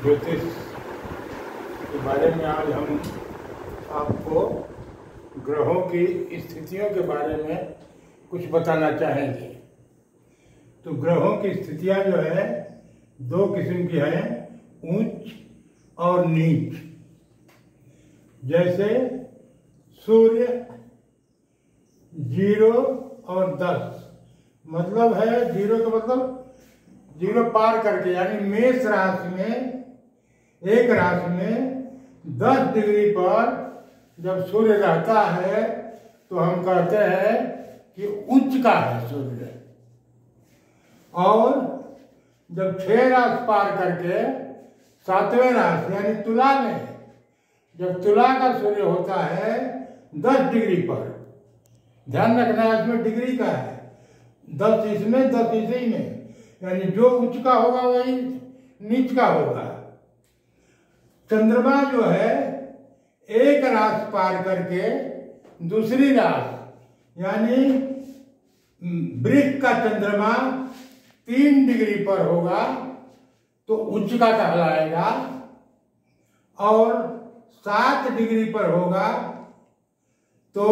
ज्योतिष के बारे में आज हम आपको ग्रहों की स्थितियों के बारे में कुछ बताना चाहेंगे। तो ग्रहों की स्थितियां जो है दो किस्म की हैं, ऊंच और नीच। जैसे सूर्य 0 और 10, मतलब है 0 का मतलब 0 पार करके, यानी मेष राशि में, एक राशि में 10 डिग्री पर जब सूर्य रहता है तो हम कहते हैं कि उच्च का है सूर्य। और जब 6 राशि पार करके 7वें राशि यानी तुला में जब तुला का सूर्य होता है 10 डिग्री पर, ध्यान रखना है इसमें डिग्री का है, 10 इसमें 10 इसी में, यानी जो उच्च का होगा वही नीच का होगा। चंद्रमा जो है एक राशि पार करके दूसरी राशि यानी वृश्चिक का चंद्रमा 3 डिग्री पर होगा तो उच्च का कहलाएगा, और 7 डिग्री पर होगा तो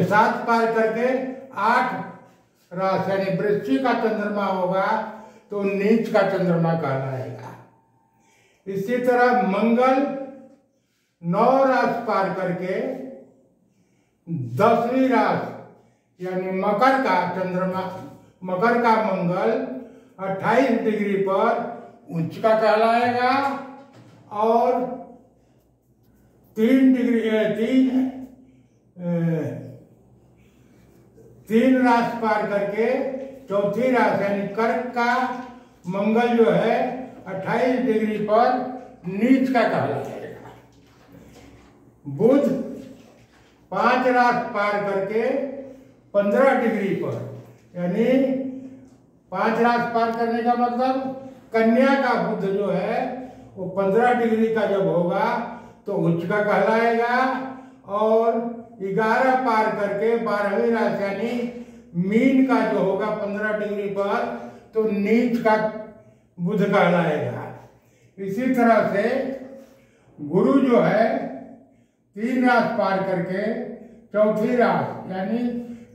7 पार करके 8 राशि यानी वृश्चिक का चंद्रमा होगा तो नीच का चंद्रमा कहलाएगा। इसी तरह मंगल 9 राशि पार करके 10वीं राशि यानी मकर का चंद्रमा, मकर का मंगल 28 डिग्री पर उच्च का कहलाएगा, और 3 राशि पार करके चौथी राशि यानी कर्क का मंगल जो है 28 डिग्री पर नीच का कहलाएगा। बुध 5 राशि पार करके 15 डिग्री पर, यानी 5 राशि पार करने का मतलब कन्या का बुध जो है वो 15 डिग्री का जब होगा तो उच्च का कहलाएगा, और 11 पार करके 12वीं राशि यानी मीन का जो होगा 15 डिग्री पर तो नीच का बुध कहलाएगा। इसी तरह से गुरु जो है 3 राशि पार करके चौथी राशि यानी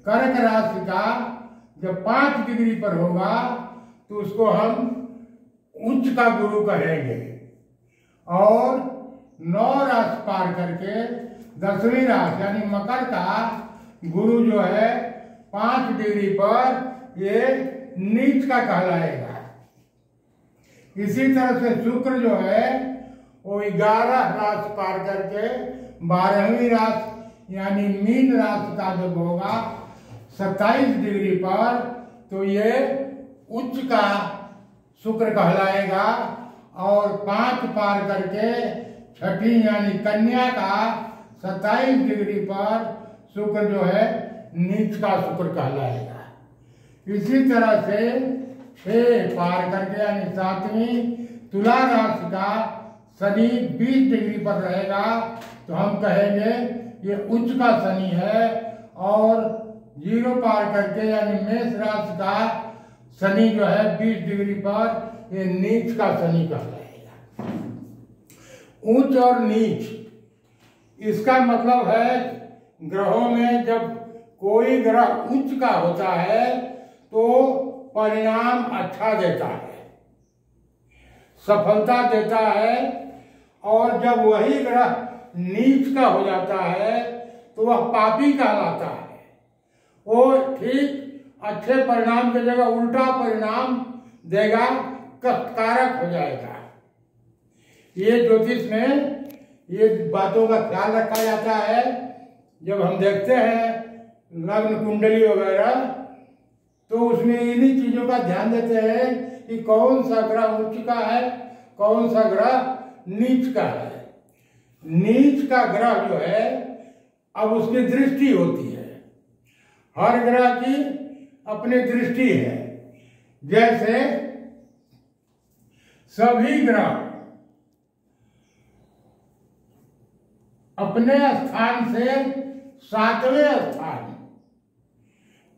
कर्क राशि का जब 5 डिग्री पर होगा तो उसको हम उच्च का गुरु कहेंगे, और 9 राशि पार करके 10वीं राशि यानी मकर का गुरु जो है 5 डिग्री पर ये नीच का कहलाएगा। इसी तरह से शुक्र जो है वो 11 राशि पार करके 12वीं राशि यानी मीन राशि का जब होगा 27 डिग्री पर तो ये उच्च का शुक्र कहलाएगा, और 5 पार करके छठी यानी कन्या का 27 डिग्री पर शुक्र जो है नीच का शुक्र कहलाएगा। इसी तरह से 6 पार करके यानी 7वीं तुला राशि का शनि 20 डिग्री पर रहेगा तो हम कहेंगे ये उच्च का शनि है, और 0 पार करके यानी मेष राशि का शनि जो है 20 डिग्री पर ये नीच का शनि कहलाएगा। उच्च और नीच इसका मतलब है ग्रहों में जब कोई ग्रह उच्च का होता है तो परिणाम अच्छा देता है, सफलता देता है, और जब वही ग्रह नीच का हो जाता है तो वह पापी कहलाता है। वो ठीक अच्छे परिणाम की जगह उल्टा परिणाम देगा, कष्टकारक हो जाएगा। ये ज्योतिष में ये बातों का ख्याल रखा जाता है। जब हम देखते हैं लग्न कुंडली वगैरह तो उसमें इन्हीं चीजों का ध्यान देते हैं कि कौन सा ग्रह उच्च का है, कौन सा ग्रह नीच का है। नीच का ग्रह जो है अब उसकी दृष्टि होती है, हर ग्रह की अपनी दृष्टि है। जैसे सभी ग्रह अपने स्थान से 7वें स्थान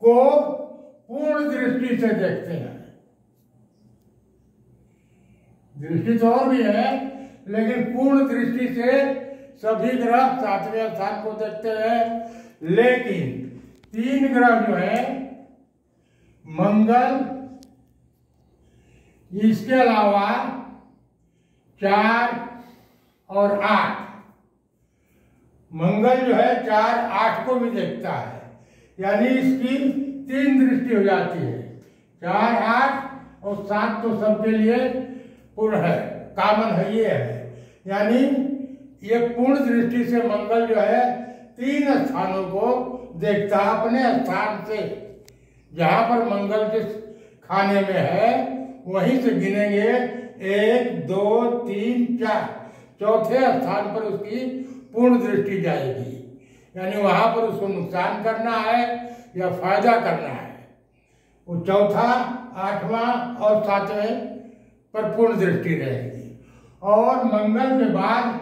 को पूर्ण दृष्टि से देखते हैं। दृष्टि तो और भी है, लेकिन पूर्ण दृष्टि से सभी ग्रह 7वें स्थान को देखते हैं। लेकिन 3 ग्रह जो है, मंगल, इसके अलावा 4 और 8, मंगल जो है 4, 8 को भी देखता है, यानी इसकी 3 दृष्टि हो जाती है। 4, 8 और 7 तो सबके लिए पूर्ण है, कॉमन है, ये है। यानी ये पूर्ण दृष्टि से मंगल जो है 3 स्थानों को देखता है अपने स्थान से। जहां पर मंगल जिस खाने में है वहीं से गिनेंगे 1, 2, 3, 4, चौथे स्थान पर उसकी पूर्ण दृष्टि जाएगी। यानी वहां पर उसको नुकसान करना है या फायदा करना है, वो चौथा, 8वां और 7वें पर पूर्ण दृष्टि रहेगी। और मंगल के बाद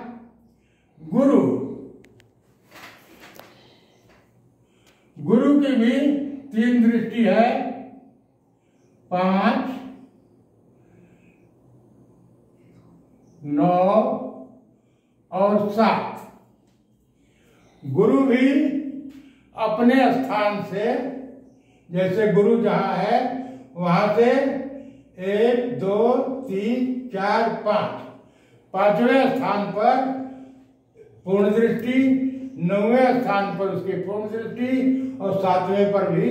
गुरु, गुरु की भी 3 दृष्टि है, 5, 9 और 7। गुरु भी अपने स्थान से, जैसे गुरु जहां है वहां से 1, 2, 3, 4, 5, 5वें स्थान पर पूर्ण दृष्टि, 9वें स्थान पर उसकी पूर्ण दृष्टि और 7वें पर भी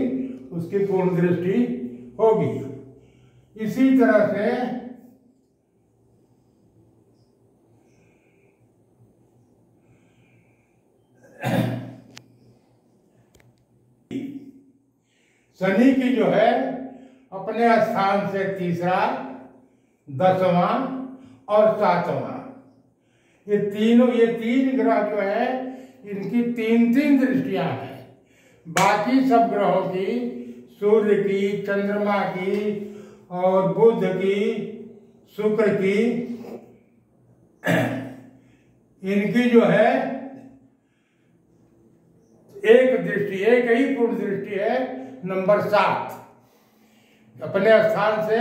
उसकी पूर्ण दृष्टि होगी। इसी तरह से शनि की जो है अपने स्थान से तीसरा, 10वां और 7वां, ये 3 ग्रह जो है इनकी 3 दृष्टियां हैं। बाकी सब ग्रहों की, सूर्य की, चंद्रमा की और बुध की, शुक्र की, इनकी जो है एक दृष्टि, एक ही पूर्ण दृष्टि है, नंबर 7। अपने स्थान से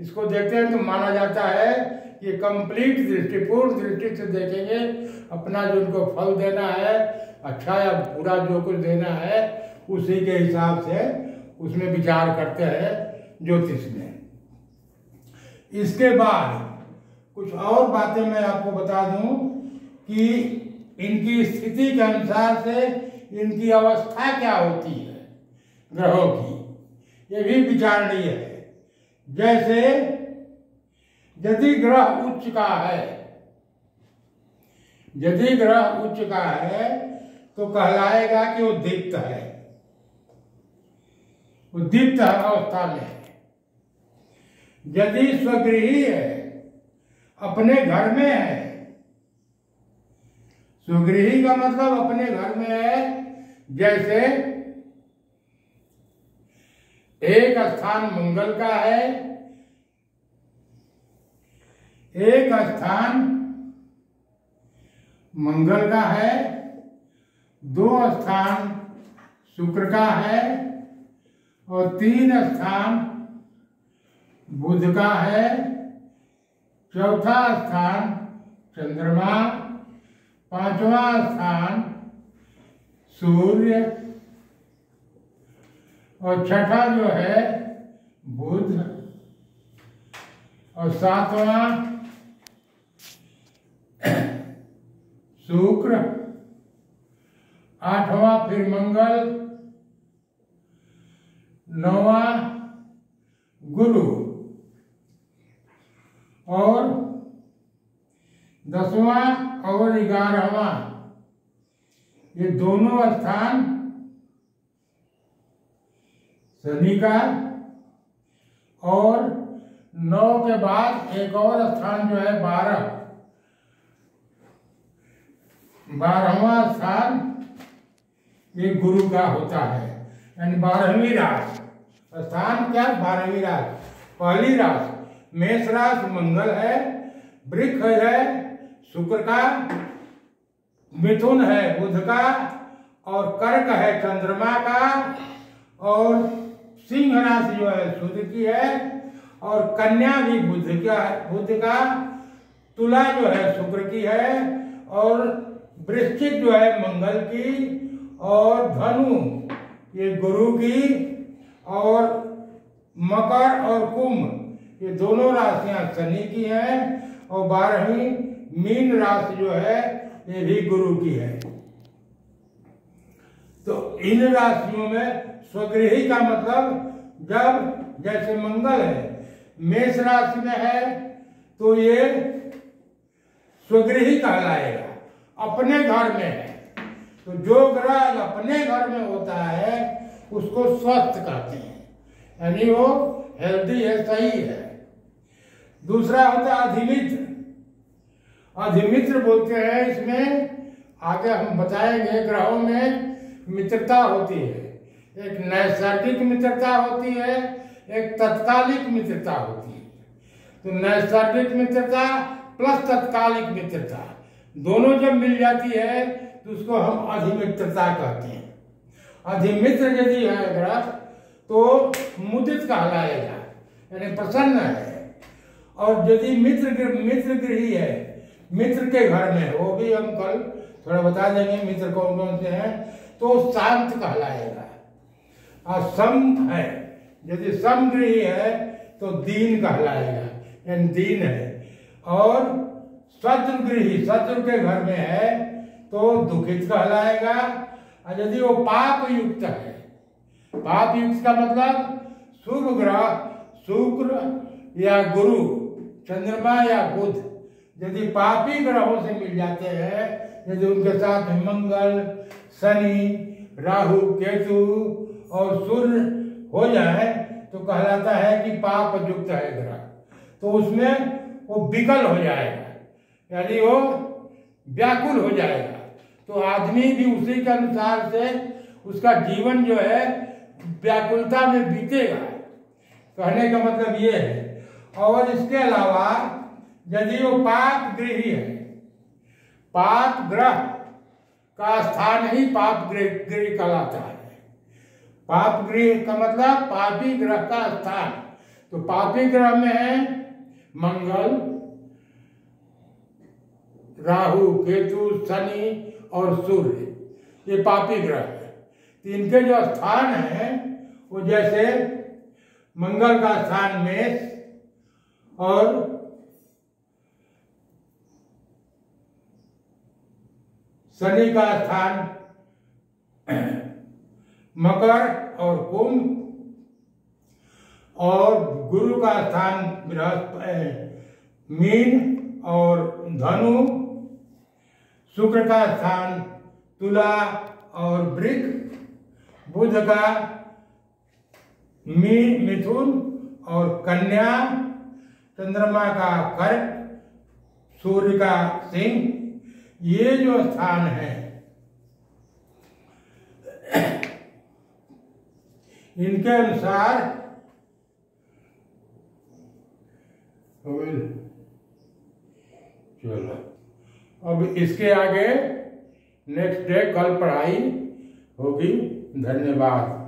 इसको देखते हैं तो माना जाता है कि कंप्लीट दृष्टि, पूर्ण दृष्टि से देखेंगे, अपना जो उनको फल देना है, अच्छा या बुरा जो कुछ देना है, उसी के हिसाब से उसमें विचार करते हैं ज्योतिष में। इसके बाद कुछ और बातें मैं आपको बता दूं कि इनकी स्थिति के अनुसार से इनकी अवस्था क्या होती है ग्रहों की, ये भी विचारणीय है। जैसे यदि ग्रह उच्च का है, यदि ग्रह उच्च का है तो कहलाएगा कि वो दीप्त है, वो दीप्त अवस्था में है। यदि स्वगृही है, अपने घर में है, स्वगृही का मतलब अपने घर में है, जैसे एक स्थान मंगल का है, एक स्थान मंगल का है, 2 स्थान शुक्र का है और 3 स्थान बुध का है, 4था स्थान चंद्रमा, 5वां स्थान सूर्य और 6ठा जो है बुध और 7वां शुक्र, 8वां फिर मंगल, 9वां गुरु और 10वां और 11वां, ये दोनों स्थान शनि का। और 9 के बाद एक और स्थान जो है 12वां स्थान, ये गुरु का होता है, यानी 12वीं राशि। स्थान क्या? 12वीं राशि। पहली राशि मेष राशि मंगल है, वृक्ष है शुक्र का, मिथुन है बुध का और कर्क है चंद्रमा का और सिंह राशि जो है सूर्य की है और कन्या भी बुध का है, बुध का, तुला जो है शुक्र की है, और वृश्चिक जो है मंगल की, और धनु ये गुरु की, और मकर और कुंभ ये दोनों राशियां शनि की हैं, और 12वीं मीन राशि जो है ये भी गुरु की है। तो इन राशियों में स्वगृही का मतलब जब जैसे मंगल है मेष राशि में है तो ये स्वगृही कहलाएगा, अपने घर में है। तो जो ग्रह अपने घर में होता है उसको स्वस्थ कहते हैं, यानी वो हेल्दी है, सही है। दूसरा होता है अधिमित्र। अधिमित्र बोलते हैं, इसमें आगे हम बताएंगे ग्रहों में मित्रता होती है। एक नैसर्गिक मित्रता होती है, एक तत्कालिक मित्रता होती है। तो नैसर्गिक मित्रता प्लस तत्कालिक मित्रता दोनों जब मिल जाती है तो उसको हम अधिमित्रता कहते हैं। अधिमित्र यदि है ग्रह तो मुदित कहलाएगा, यानी प्रसन्न है। और यदि मित्र गृही है, मित्र के घर में, वो भी हम कल थोड़ा बता देंगे मित्र कौन कौन से हैं, तो शांत कहलाएगा। और सम है, यदि समगृही है तो दीन कहलाएगा, यानी दीन है। और शत्रुगृही, शत्रु के घर में है तो दुखित कहलाएगा। और यदि वो पाप युक्त है, पाप युक्त का मतलब शुभ ग्रह शुक्र या गुरु, चंद्रमा या बुध यदि पापी ग्रहों से मिल जाते हैं, यदि उनके साथ में मंगल, शनि, राहु, केतु और सूर्य हो जाए तो कहलाता है कि पाप युक्त है ग्रह। तो उसमें वो विकल हो जाएगा, यानी वो व्याकुल हो जाएगा। तो आदमी भी उसी के अनुसार से उसका जीवन जो है व्याकुलता में बीतेगा, कहने का मतलब ये है। और इसके अलावा यदि वो पाप गृही है, पाप ग्रह का स्थान ही पाप गृह कहलाता है। पाप गृह का मतलब पापी ग्रह का स्थान। तो पापी ग्रह में है मंगल, राहु, केतु, शनि और सूर्य, ये पापी ग्रह है। तो इनके जो स्थान है वो जैसे मंगल का स्थान मेष और शनि का स्थान मकर और कुंभ, और गुरु का स्थान मीन और धनु, शुक्र का स्थान तुला और वृक, बुध का मिथुन और कन्या, चंद्रमा का कर्क, सूर्य का सिंह। ये जो स्थान है इनके अनुसार चलो अब इसके आगे नेक्स्ट डे कल पढ़ाई होगी। धन्यवाद।